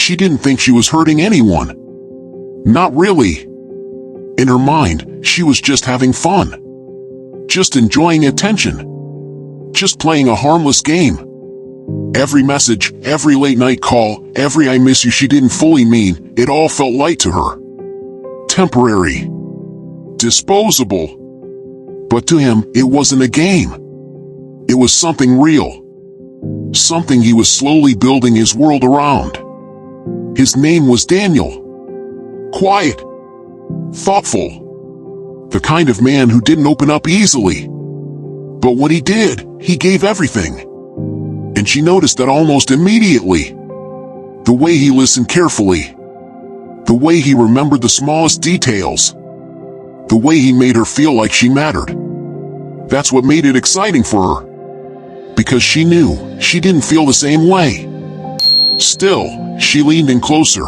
She didn't think she was hurting anyone. Not really. In her mind, she was just having fun. Just enjoying attention. Just playing a harmless game. Every message, every late-night call, every "I miss you" she didn't fully mean, it all felt light to her. Temporary. Disposable. But to him, it wasn't a game. It was something real. Something he was slowly building his world around. His name was Daniel. Quiet. Thoughtful. The kind of man who didn't open up easily. But when he did, he gave everything. And she noticed that almost immediately. The way he listened carefully. The way he remembered the smallest details. The way he made her feel like she mattered. That's what made it exciting for her. Because she knew she didn't feel the same way. Still, she leaned in closer.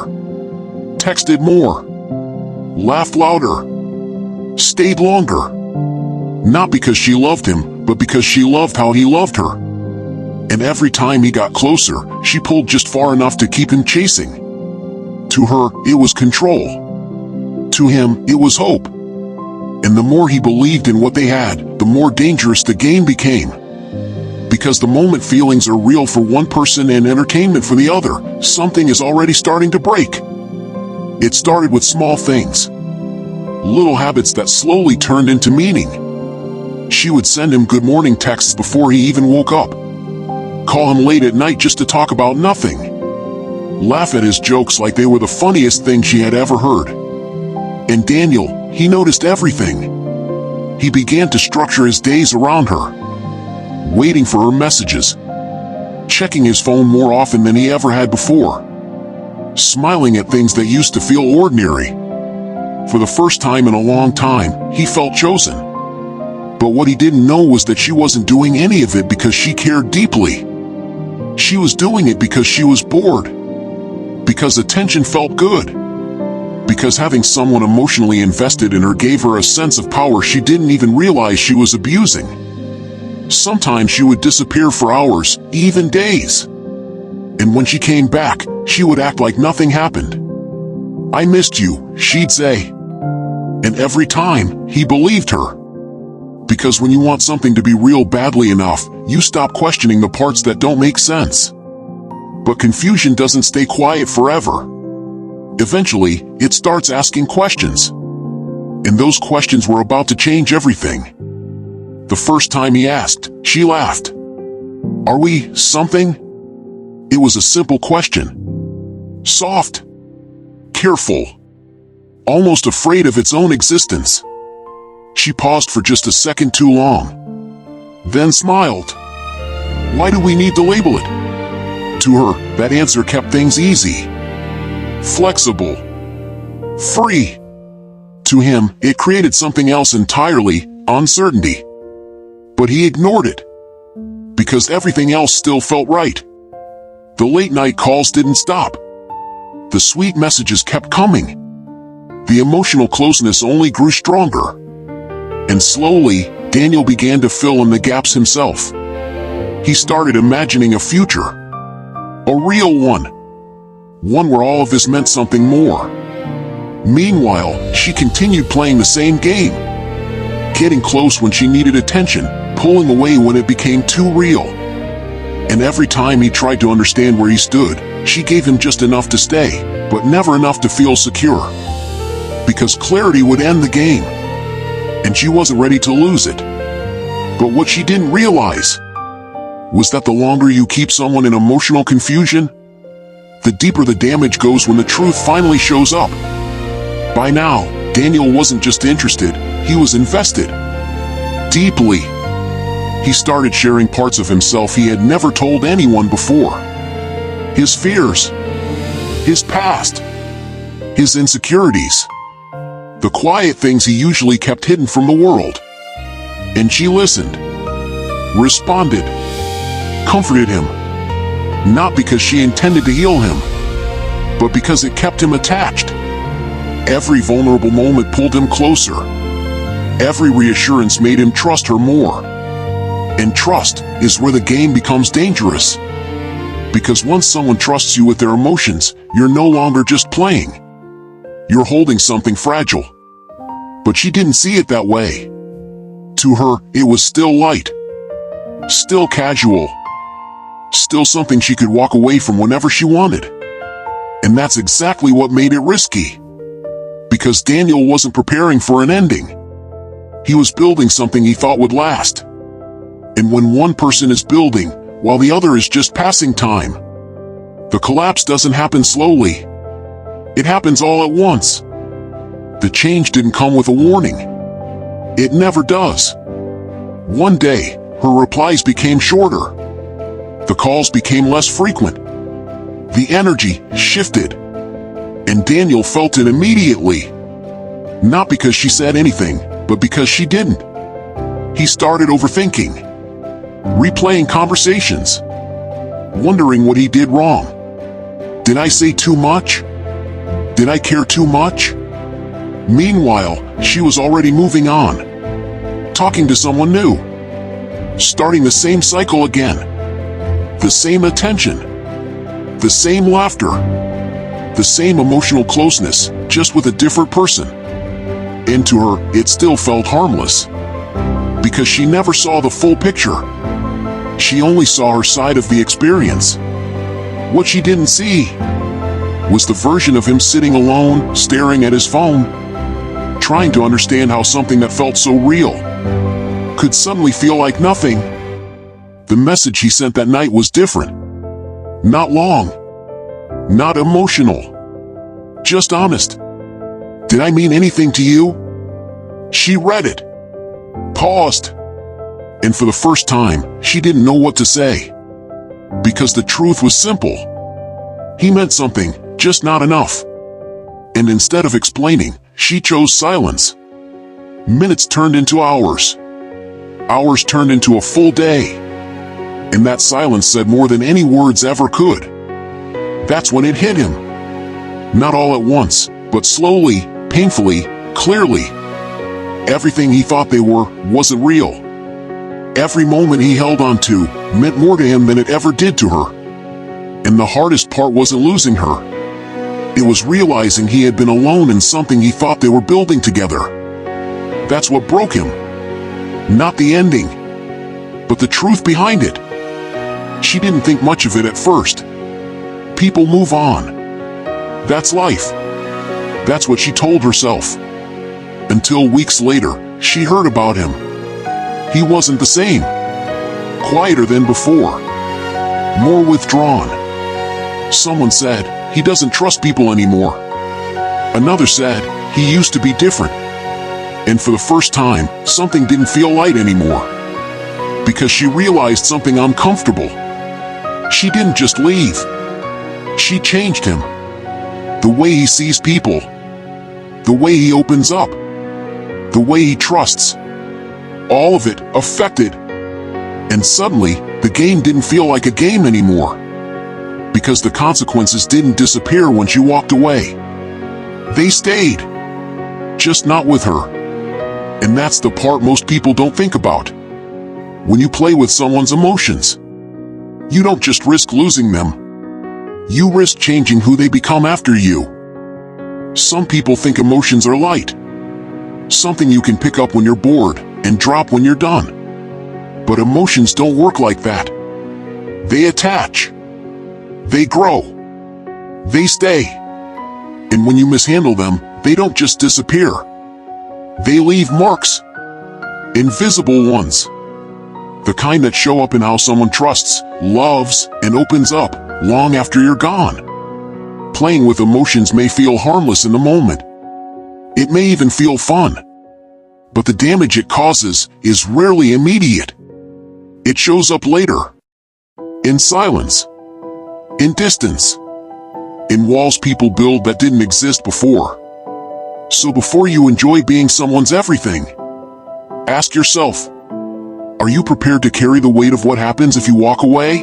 Texted more. Laughed louder. Stayed longer. Not because she loved him, but because she loved how he loved her. And every time he got closer, she pulled just far enough to keep him chasing. To her, it was control. To him, it was hope. And the more he believed in what they had, the more dangerous the game became. Because the moment feelings are real for one person and entertainment for the other, something is already starting to break. It started with small things. Little habits that slowly turned into meaning. She would send him good morning texts before he even woke up. Call him late at night just to talk about nothing. Laugh at his jokes like they were the funniest thing she had ever heard. And Daniel, he noticed everything. He began to structure his days around her. Waiting for her messages. Checking his phone more often than he ever had before. Smiling at things that used to feel ordinary. For the first time in a long time, he felt chosen. But what he didn't know was that she wasn't doing any of it because she cared deeply. She was doing it because she was bored. Because attention felt good. Because having someone emotionally invested in her gave her a sense of power she didn't even realize she was abusing. Sometimes she would disappear for hours, even days. And when she came back, she would act like nothing happened. "I missed you," she'd say. And every time, he believed her. Because when you want something to be real badly enough, you stop questioning the parts that don't make sense. But confusion doesn't stay quiet forever. Eventually, it starts asking questions. And those questions were about to change everything. The first time he asked, she laughed. "Are we something?" It was a simple question. Soft. Careful. Almost afraid of its own existence. She paused for just a second too long. Then smiled. "Why do we need to label it?" To her, that answer kept things easy. Flexible. Free. To him, it created something else entirely, uncertainty. But he ignored it. Because everything else still felt right. The late-night calls didn't stop. The sweet messages kept coming. The emotional closeness only grew stronger. And slowly, Daniel began to fill in the gaps himself. He started imagining a future. A real one. One where all of this meant something more. Meanwhile, she continued playing the same game. Getting close when she needed attention, pulling away when it became too real. And every time he tried to understand where he stood, she gave him just enough to stay, but never enough to feel secure. Because clarity would end the game. And she wasn't ready to lose it. But what she didn't realize was that the longer you keep someone in emotional confusion, the deeper the damage goes when the truth finally shows up. By now, Daniel wasn't just interested, he was invested. Deeply. He started sharing parts of himself he had never told anyone before. His fears. His past. His insecurities. The quiet things he usually kept hidden from the world. And she listened. Responded. Comforted him. Not because she intended to heal him, but because it kept him attached. Every vulnerable moment pulled him closer. Every reassurance made him trust her more. And trust is where the game becomes dangerous. Because once someone trusts you with their emotions, you're no longer just playing. You're holding something fragile. But she didn't see it that way. To her, it was still light. Still casual. Still something she could walk away from whenever she wanted. And that's exactly what made it risky. Because Daniel wasn't preparing for an ending. He was building something he thought would last. And when one person is building, while the other is just passing time, the collapse doesn't happen slowly. It happens all at once. The change didn't come with a warning. It never does. One day, her replies became shorter. The calls became less frequent. The energy shifted. And Daniel felt it immediately. Not because she said anything, but because she didn't. He started overthinking. Replaying conversations. Wondering what he did wrong. Did I say too much? Did I care too much? Meanwhile, she was already moving on. Talking to someone new. Starting the same cycle again. The same attention. The same laughter. The same emotional closeness, just with a different person. And to her, it still felt harmless. Because she never saw the full picture. She only saw her side of the experience. What she didn't see was the version of him sitting alone, staring at his phone, trying to understand how something that felt so real could suddenly feel like nothing. The message he sent that night was different. Not long. Not emotional. Just honest. Did I mean anything to you? She read it. Paused. And for the first time, she didn't know what to say. Because the truth was simple. He meant something, just not enough. And instead of explaining, she chose silence. Minutes turned into hours. Hours turned into a full day. And that silence said more than any words ever could. That's when it hit him. Not all at once, but slowly, painfully, clearly. Everything he thought they were wasn't real. Every moment he held on to meant more to him than it ever did to her. And the hardest part wasn't losing her. It was realizing he had been alone in something he thought they were building together. That's what broke him. Not the ending, but the truth behind it. She didn't think much of it at first. People move on. That's life. That's what she told herself. Until weeks later, she heard about him. He wasn't the same. Quieter than before. More withdrawn. Someone said, he doesn't trust people anymore. Another said, he used to be different. And for the first time, something didn't feel light anymore. Because she realized something uncomfortable. She didn't just leave. She changed him. The way he sees people. The way he opens up. The way he trusts. All of it affected. And suddenly, the game didn't feel like a game anymore. Because the consequences didn't disappear when she walked away. They stayed. Just not with her. And that's the part most people don't think about. When you play with someone's emotions, you don't just risk losing them. You risk changing who they become after you. Some people think emotions are light. Something you can pick up when you're bored and drop when you're done. But emotions don't work like that. They attach. They grow. They stay. And when you mishandle them, they don't just disappear. They leave marks. Invisible ones. The kind that show up in how someone trusts, loves, and opens up long after you're gone. Playing with emotions may feel harmless in the moment. It may even feel fun. But the damage it causes is rarely immediate. It shows up later. In silence. In distance. In walls people build that didn't exist before. So before you enjoy being someone's everything, ask yourself, are you prepared to carry the weight of what happens if you walk away?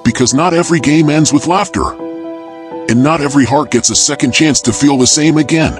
Because not every game ends with laughter. And not every heart gets a second chance to feel the same again.